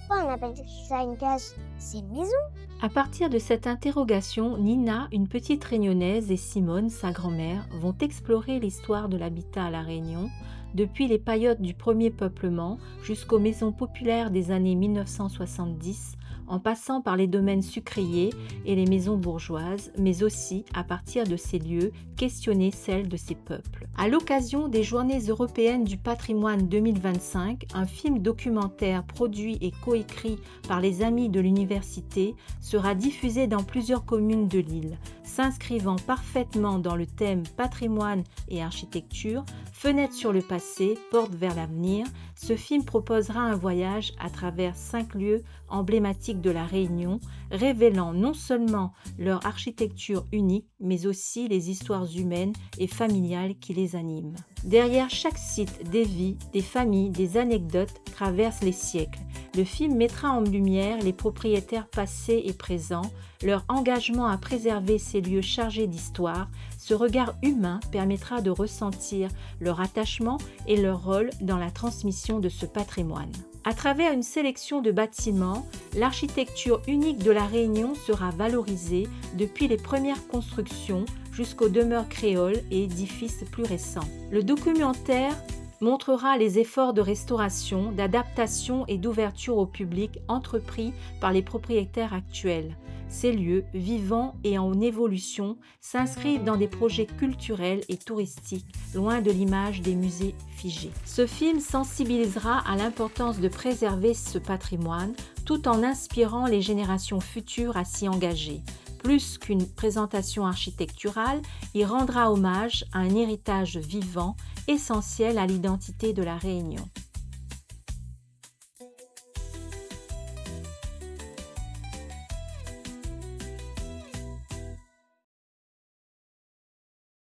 Pourquoi on appelle ça une cage? C'est une maison. À partir de cette interrogation, Nina, une petite réunionnaise, et Simone, sa grand-mère, vont explorer l'histoire de l'habitat à La Réunion, depuis les paillotes du premier peuplement jusqu'aux maisons populaires des années 1970, en passant par les domaines sucriers et les maisons bourgeoises, mais aussi, à partir de ces lieux, questionner celles de ces peuples. À l'occasion des Journées européennes du patrimoine 2025, un film documentaire produit et coécrit par les amis de l'université sera diffusé dans plusieurs communes de l'île, s'inscrivant parfaitement dans le thème patrimoine et architecture, fenêtre sur le passé, porte vers l'avenir. Ce film proposera un voyage à travers 5 lieux emblématiques de la Réunion, révélant non seulement leur architecture unique, mais aussi les histoires humaines et familiales qui les animent. Derrière chaque site, des vies, des familles, des anecdotes traversent les siècles. Le film mettra en lumière les propriétaires passés et présents, leur engagement à préserver ces lieux chargés d'histoire. Ce regard humain permettra de ressentir leur attachement et leur rôle dans la transmission de ce patrimoine. À travers une sélection de bâtiments, l'architecture unique de la Réunion sera valorisée depuis les premières constructions jusqu'aux demeures créoles et édifices plus récents. Le documentaire montrera les efforts de restauration, d'adaptation et d'ouverture au public entrepris par les propriétaires actuels. Ces lieux, vivants et en évolution, s'inscrivent dans des projets culturels et touristiques, loin de l'image des musées figés. Ce film sensibilisera à l'importance de préserver ce patrimoine, tout en inspirant les générations futures à s'y engager. Plus qu'une présentation architecturale, il rendra hommage à un héritage vivant, essentiel à l'identité de la Réunion.